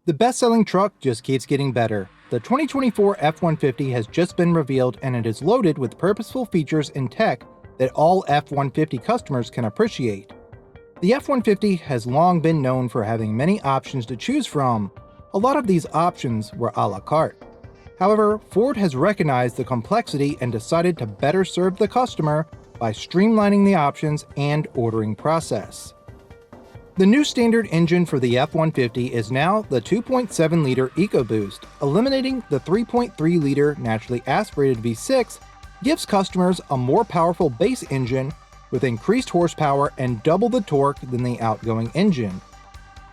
The best-selling truck just keeps getting better. The 2024 F-150 has just been revealed, and it is loaded with purposeful features and tech that all F-150 customers can appreciate. The F-150 has long been known for having many options to choose from. A lot of these options were a la carte. However, Ford has recognized the complexity and decided to better serve the customer by streamlining the options and ordering process. The new standard engine for the F-150 is now the 2.7-liter EcoBoost. Eliminating the 3.3-liter naturally aspirated V6 gives customers a more powerful base engine with increased horsepower and double the torque than the outgoing engine.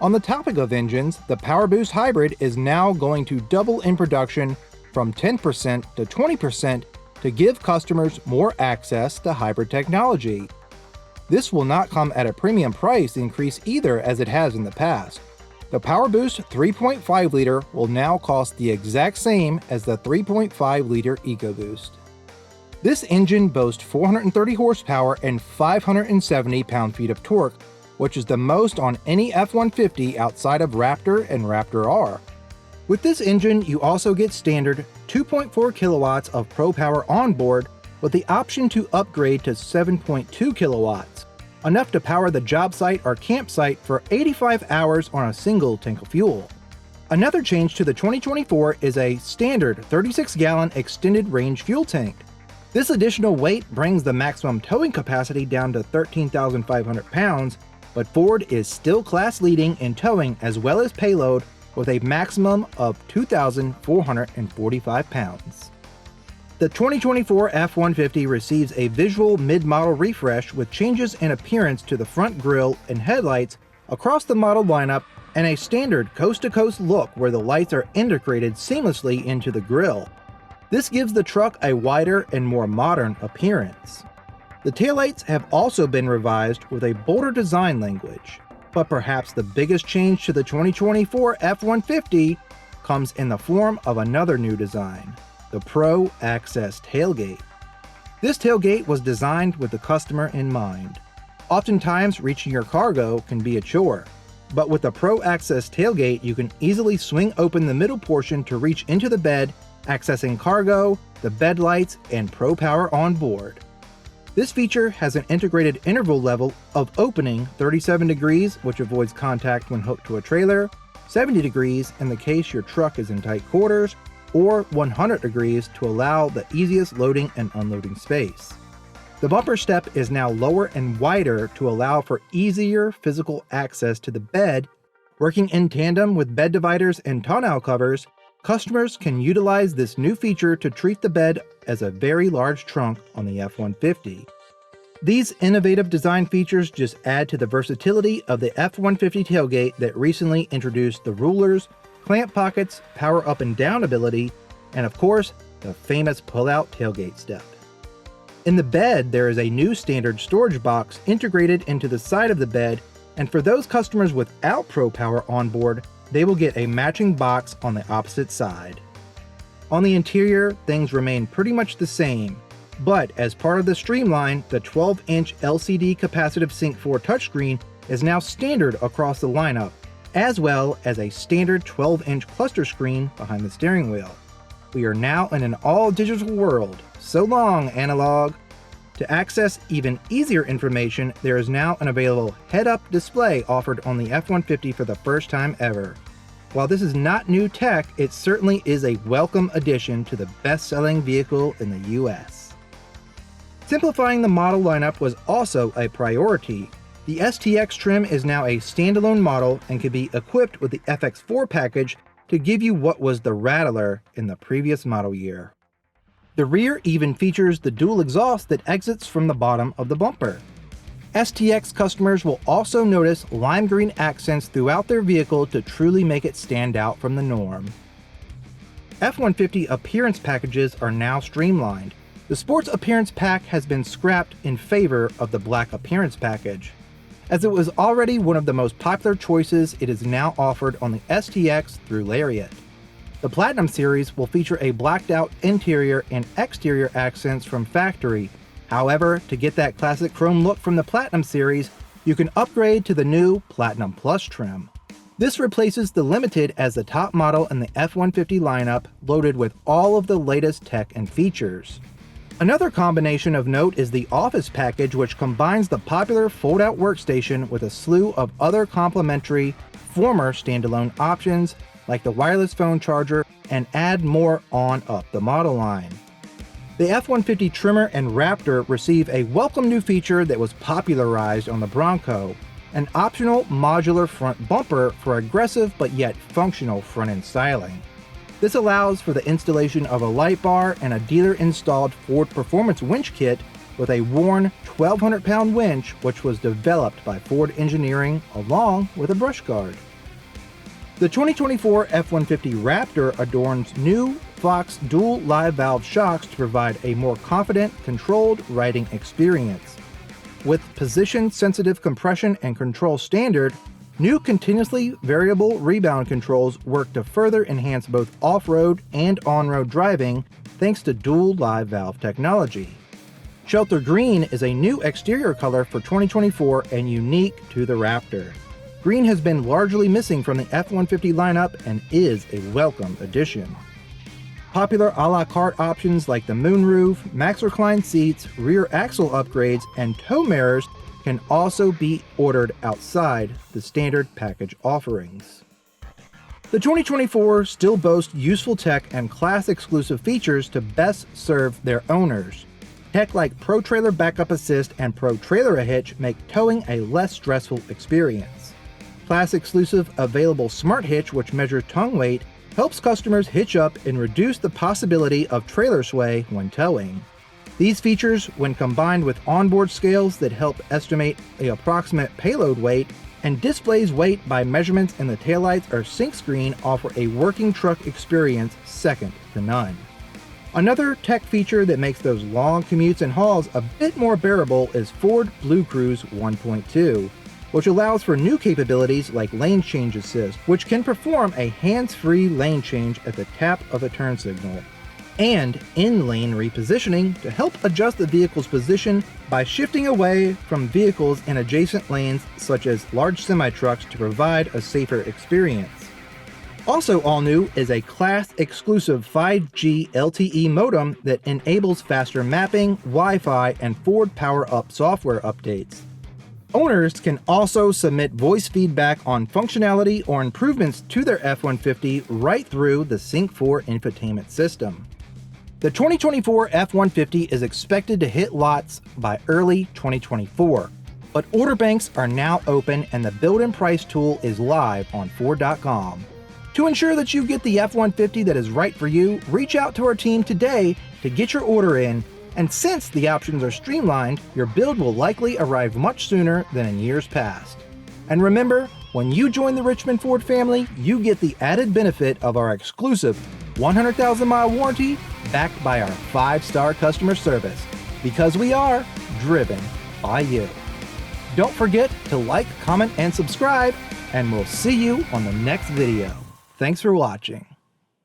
On the topic of engines, the PowerBoost Hybrid is now going to double in production from 10% to 20% to give customers more access to hybrid technology. This will not come at a premium price increase either, as it has in the past. The PowerBoost 3.5-liter will now cost the exact same as the 3.5-liter EcoBoost. This engine boasts 430 horsepower and 570 pound-feet of torque, which is the most on any F-150 outside of Raptor and Raptor R. With this engine, you also get standard 2.4 kilowatts of Pro Power onboard, with the option to upgrade to 7.2 kilowatts, enough to power the job site or campsite for 85 hours on a single tank of fuel. Another change to the 2024 is a standard 36-gallon extended range fuel tank. This additional weight brings the maximum towing capacity down to 13,500 pounds, but Ford is still class leading in towing as well as payload with a maximum of 2,445 pounds. The 2024 F-150 receives a visual mid-model refresh with changes in appearance to the front grille and headlights across the model lineup and a standard coast-to-coast look where the lights are integrated seamlessly into the grille. This gives the truck a wider and more modern appearance. The taillights have also been revised with a bolder design language, but perhaps the biggest change to the 2024 F-150 comes in the form of another new design. The Pro Access Tailgate. This tailgate was designed with the customer in mind. Oftentimes, reaching your cargo can be a chore, but with the Pro Access Tailgate, you can easily swing open the middle portion to reach into the bed, accessing cargo, the bed lights, and Pro Power on board. This feature has an integrated interval level of opening 37 degrees, which avoids contact when hooked to a trailer, 70 degrees in the case your truck is in tight quarters, or 100 degrees to allow the easiest loading and unloading space. The bumper step is now lower and wider to allow for easier physical access to the bed. Working in tandem with bed dividers and tonneau covers, customers can utilize this new feature to treat the bed as a very large trunk on the F-150. These innovative design features just add to the versatility of the F-150 tailgate that recently introduced the rulers, clamp pockets, power up and down ability, and of course, the famous pull-out tailgate step. In the bed, there is a new standard storage box integrated into the side of the bed, and for those customers without Pro Power on board, they will get a matching box on the opposite side. On the interior, things remain pretty much the same, but as part of the streamline, the 12-inch LCD capacitive Sync 4 touchscreen is now standard across the lineup, as well as a standard 12-inch cluster screen behind the steering wheel. We are now in an all-digital world. So long, analog! To access even easier information, there is now an available head-up display offered on the F-150 for the first time ever. While this is not new tech, it certainly is a welcome addition to the best-selling vehicle in the US. Simplifying the model lineup was also a priority. The STX trim is now a standalone model and can be equipped with the FX4 package to give you what was the Rattler in the previous model year. The rear even features the dual exhaust that exits from the bottom of the bumper. STX customers will also notice lime green accents throughout their vehicle to truly make it stand out from the norm. F-150 appearance packages are now streamlined. The Sports Appearance Pack has been scrapped in favor of the Black Appearance Package. As it was already one of the most popular choices, it is now offered on the STX through Lariat. The Platinum Series will feature a blacked out interior and exterior accents from factory. However, to get that classic chrome look from the Platinum Series, you can upgrade to the new Platinum Plus trim. This replaces the Limited as the top model in the F-150 lineup, loaded with all of the latest tech and features. Another combination of note is the Office package, which combines the popular fold-out workstation with a slew of other complementary former standalone options like the wireless phone charger, and add more on up the model line. The F-150 Trimmer and Raptor receive a welcome new feature that was popularized on the Bronco, an optional modular front bumper for aggressive but yet functional front-end styling. This allows for the installation of a light bar and a dealer-installed Ford Performance winch kit with a worn 1,200-pound winch, which was developed by Ford Engineering along with a brush guard. The 2024 F-150 Raptor adorns new Fox dual live valve shocks to provide a more confident, controlled riding experience. With position-sensitive compression and control standard, new continuously variable rebound controls work to further enhance both off-road and on-road driving thanks to dual live valve technology. Shelter Green is a new exterior color for 2024 and unique to the Raptor. Green has been largely missing from the F-150 lineup and is a welcome addition. Popular a la carte options like the moonroof, max recline seats, rear axle upgrades, and tow mirrors can also be ordered outside the standard package offerings. The 2024 still boasts useful tech and class-exclusive features to best serve their owners. Tech like Pro Trailer Backup Assist and Pro Trailer Hitch make towing a less stressful experience. Class-exclusive available Smart Hitch, which measures tongue weight, helps customers hitch up and reduce the possibility of trailer sway when towing. These features, when combined with onboard scales that help estimate the approximate payload weight and displays weight by measurements in the taillights or sync screen, offer a working truck experience second to none. Another tech feature that makes those long commutes and hauls a bit more bearable is Ford Blue Cruise 1.2, which allows for new capabilities like lane change assist, which can perform a hands-free lane change at the tap of a turn signal, and in-lane repositioning to help adjust the vehicle's position by shifting away from vehicles in adjacent lanes such as large semi-trucks to provide a safer experience. Also all new is a class-exclusive 5G LTE modem that enables faster mapping, Wi-Fi, and Ford Power-Up software updates. Owners can also submit voice feedback on functionality or improvements to their F-150 right through the Sync 4 infotainment system. The 2024 F-150 is expected to hit lots by early 2024, but order banks are now open and the build and price tool is live on Ford.com. To ensure that you get the F-150 that is right for you, reach out to our team today to get your order in. And since the options are streamlined, your build will likely arrive much sooner than in years past. And remember, when you join the Richmond Ford family, you get the added benefit of our exclusive 100,000-mile warranty backed by our 5-star customer service, because we are driven by you. Don't forget to like, comment, and subscribe, and we'll see you on the next video. Thanks for watching.